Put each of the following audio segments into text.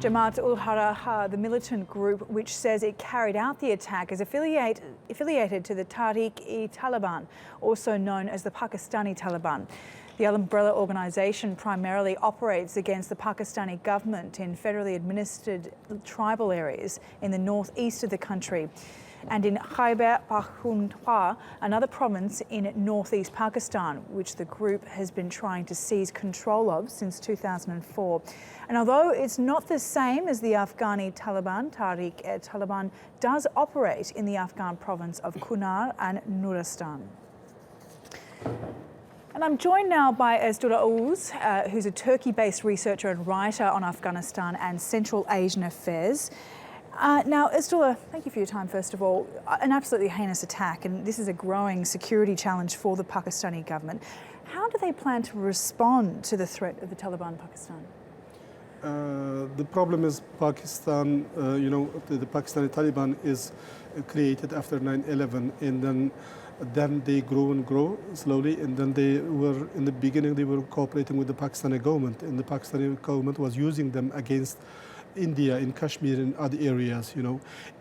Jamaat-ul-Ahrar, the militant group which says it carried out the attack, is affiliated to the Taliban, also known as the Pakistani Taliban. The umbrella organisation primarily operates against the Pakistani government in federally administered tribal areas in the northeast of the country and in Khyber Pakhtunkhwa, another province in northeast Pakistan, which the group has been trying to seize control of since 2004. And although it's not the same as the Afghani Taliban, Taliban does operate in the Afghan province of Kunar and Nuristan. And I'm joined now by Esedullah Oguz, who's a Turkey-based researcher and writer on Afghanistan and Central Asian affairs. Now, Esedullah, thank you for your time, first of all. An absolutely heinous attack, and this is a growing security challenge for the Pakistani government. How do they plan to respond to the threat of the Taliban in Pakistan? The problem is Pakistan, the Pakistani Taliban is created after 9/11, and then they grow and grow slowly, and then in the beginning they were cooperating with the Pakistani government, and the Pakistani government was using them against India, in Kashmir, and other areas,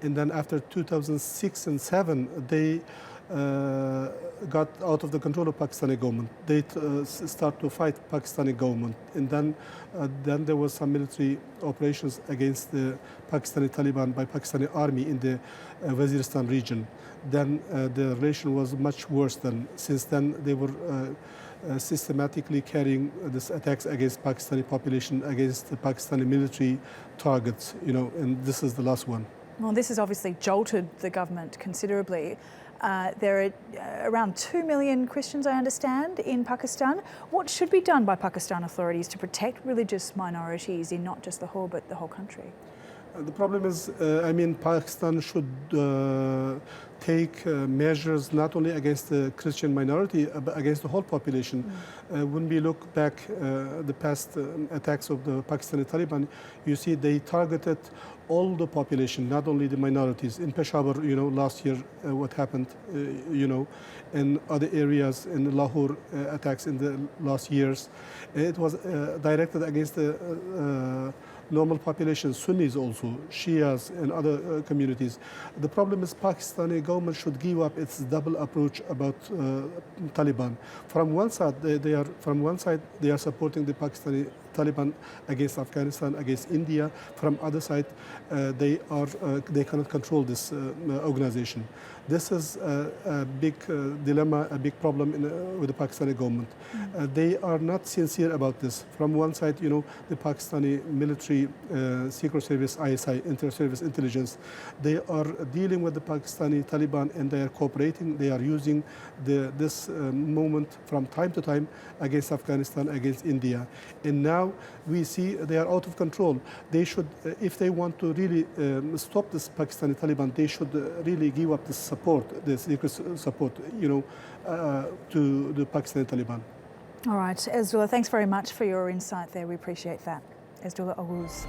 And then after 2006 and 2007, they got out of the control of Pakistani government. They start to fight Pakistani government, and then there was some military operations against the Pakistani Taliban by Pakistani army in the Waziristan region. Then the relation was much worse. Since then they were systematically carrying these attacks against Pakistani population, against the Pakistani military targets, and this is the last one. Well, this has obviously jolted the government considerably. There are around 2 million Christians, I understand, in Pakistan. What should be done by Pakistan authorities to protect religious minorities in not just Lahore, but the whole country? The problem is, Pakistan should take measures not only against the Christian minority, but against the whole population. When we look back the past attacks of the Pakistani Taliban, you see they targeted all the population, not only the minorities. In Peshawar, last year, what happened, in other areas, in Lahore attacks in the last years, it was directed against the normal population, Sunnis also, Shias and other communities. The problem is Pakistani government should give up its double approach about Taliban. From one side, they are supporting the Pakistani Taliban against Afghanistan, against India. From other side, they cannot control this organization. This is a big dilemma, a big problem with the Pakistani government. They are not sincere about this. From one side, the Pakistani military, secret service, ISI, inter-service intelligence, they are dealing with the Pakistani Taliban and they are cooperating. They are using this movement from time to time against Afghanistan, against India. And now we see they are out of control. They should, if they want to really stop this Pakistani Taliban, they should really give up this support, the secret support, to the Pakistani Taliban. All right, Esedullah, thanks very much for your insight there. We appreciate that. Esedullah Oguz.